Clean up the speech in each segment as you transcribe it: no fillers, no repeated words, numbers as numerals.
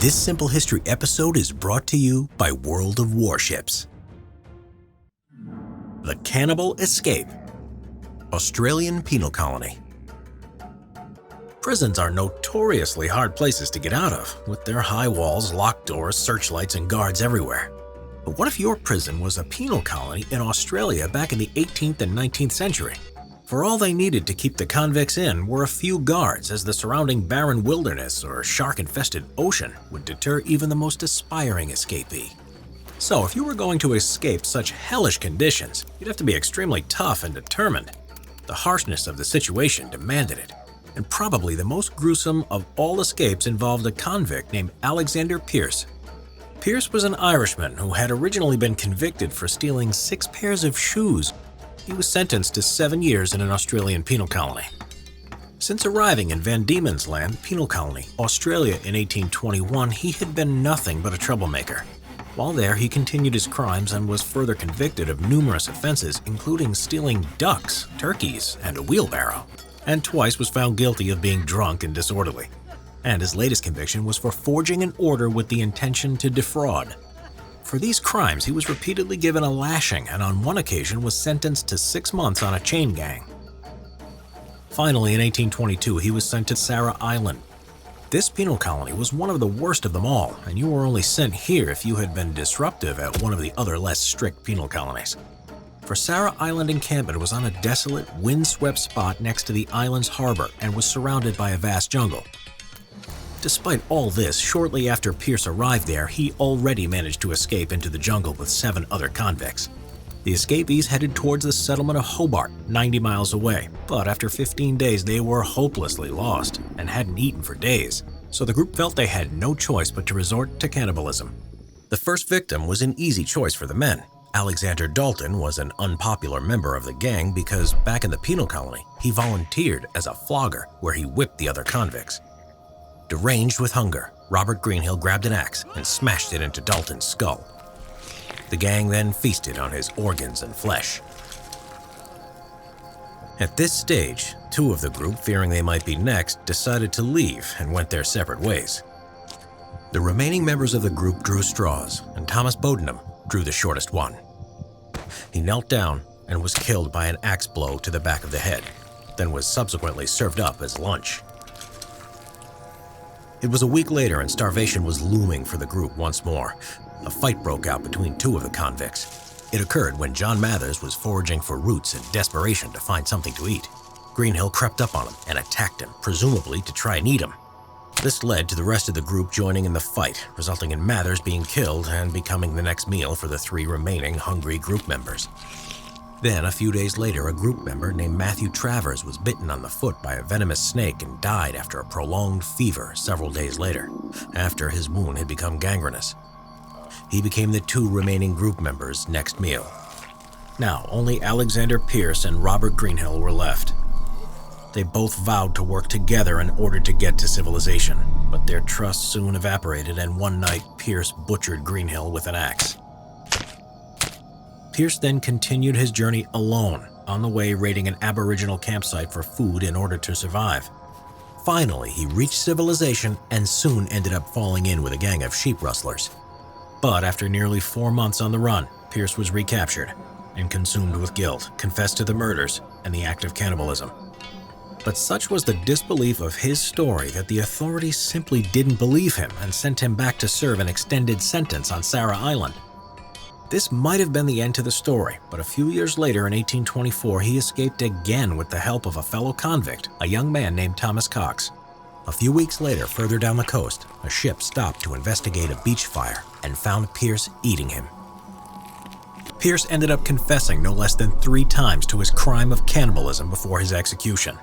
This Simple History episode is brought to you by World of Warships. The Cannibal Escape. Australian Penal Colony. Prisons are notoriously hard places to get out of, with their high walls, locked doors, searchlights, and guards everywhere. But what if your prison was a penal colony in Australia back in the 18th and 19th century? For all they needed to keep the convicts in were a few guards, as the surrounding barren wilderness or shark-infested ocean would deter even the most aspiring escapee. So if you were going to escape such hellish conditions, you'd have to be extremely tough and determined. The harshness of the situation demanded it, and probably the most gruesome of all escapes involved a convict named Alexander Pearce. Pearce was an Irishman who had originally been convicted for stealing 6 pairs of shoes. He was sentenced to 7 years in an Australian penal colony. Since arriving in Van Diemen's Land penal colony, Australia in 1821, he had been nothing but a troublemaker. While there, he continued his crimes and was further convicted of numerous offenses, including stealing ducks, turkeys, and a wheelbarrow, and twice was found guilty of being drunk and disorderly. And his latest conviction was for forging an order with the intention to defraud. For these crimes, he was repeatedly given a lashing and on one occasion was sentenced to 6 months on a chain gang. Finally, in 1822, he was sent to Sarah Island. This penal colony was one of the worst of them all, and you were only sent here if you had been disruptive at one of the other less strict penal colonies. For Sarah Island encampment was on a desolate, windswept spot next to the island's harbor and was surrounded by a vast jungle. Despite all this, shortly after Pearce arrived there, he already managed to escape into the jungle with 7 other convicts. The escapees headed towards the settlement of Hobart, 90 miles away, but after 15 days they were hopelessly lost and hadn't eaten for days, so the group felt they had no choice but to resort to cannibalism. The first victim was an easy choice for the men. Alexander Dalton was an unpopular member of the gang because back in the penal colony, he volunteered as a flogger where he whipped the other convicts. Deranged with hunger, Robert Greenhill grabbed an axe and smashed it into Dalton's skull. The gang then feasted on his organs and flesh. At this stage, 2 of the group, fearing they might be next, decided to leave and went their separate ways. The remaining members of the group drew straws, and Thomas Bodenham drew the shortest one. He knelt down and was killed by an axe blow to the back of the head, then was subsequently served up as lunch. It was a week later and starvation was looming for the group once more. A fight broke out between 2 of the convicts. It occurred when John Mathers was foraging for roots in desperation to find something to eat. Greenhill crept up on him and attacked him, presumably to try and eat him. This led to the rest of the group joining in the fight, resulting in Mathers being killed and becoming the next meal for the 3 remaining hungry group members. Then, a few days later, a group member named Matthew Travers was bitten on the foot by a venomous snake and died after a prolonged fever several days later, after his wound had become gangrenous. He became the 2 remaining group members' next meal. Now, only Alexander Pearce and Robert Greenhill were left. They both vowed to work together in order to get to civilization, but their trust soon evaporated and one night Pearce butchered Greenhill with an axe. Pearce then continued his journey alone, on the way raiding an Aboriginal campsite for food in order to survive. Finally, he reached civilization and soon ended up falling in with a gang of sheep rustlers. But after nearly 4 months on the run, Pearce was recaptured and consumed with guilt, confessed to the murders and the act of cannibalism. But such was the disbelief of his story that the authorities simply didn't believe him and sent him back to serve an extended sentence on Sarah Island. This might have been the end to the story, but a few years later in 1824, he escaped again with the help of a fellow convict, a young man named Thomas Cox. A few weeks later, further down the coast, a ship stopped to investigate a beach fire and found Pearce eating him. Pearce ended up confessing no less than 3 times to his crime of cannibalism before his execution.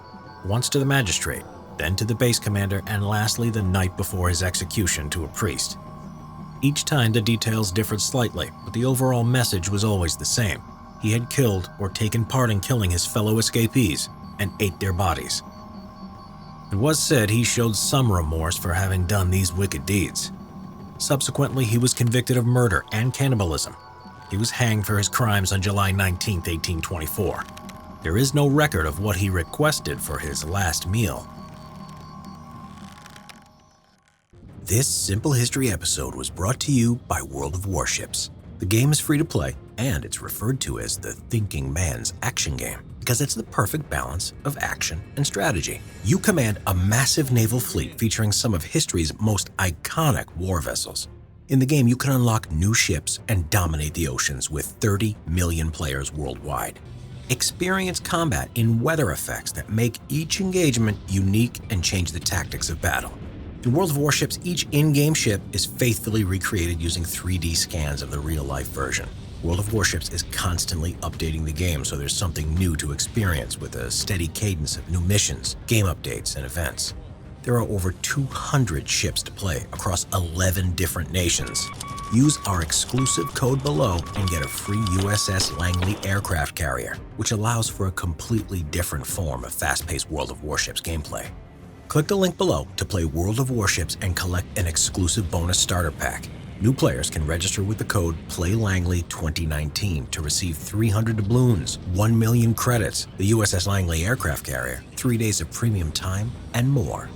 Once to the magistrate, then to the base commander, and lastly the night before his execution to a priest. Each time the details differed slightly, but the overall message was always the same. He had killed or taken part in killing his fellow escapees and ate their bodies. It was said he showed some remorse for having done these wicked deeds. Subsequently, he was convicted of murder and cannibalism. He was hanged for his crimes on July 19, 1824. There is no record of what he requested for his last meal. This Simple History episode was brought to you by World of Warships. The game is free to play, and it's referred to as the thinking man's action game because it's the perfect balance of action and strategy. You command a massive naval fleet featuring some of history's most iconic war vessels. In the game, you can unlock new ships and dominate the oceans with 30 million players worldwide. Experience combat in weather effects that make each engagement unique and change the tactics of battle. In World of Warships, each in-game ship is faithfully recreated using 3D scans of the real-life version. World of Warships is constantly updating the game, so there's something new to experience with a steady cadence of new missions, game updates, and events. There are over 200 ships to play across 11 different nations. Use our exclusive code below and get a free USS Langley aircraft carrier, which allows for a completely different form of fast-paced World of Warships gameplay. Click the link below to play World of Warships and collect an exclusive bonus starter pack. New players can register with the code PLAYLANGLEY2019 to receive 300 doubloons, 1 million credits, the USS Langley aircraft carrier, 3 days of premium time, and more.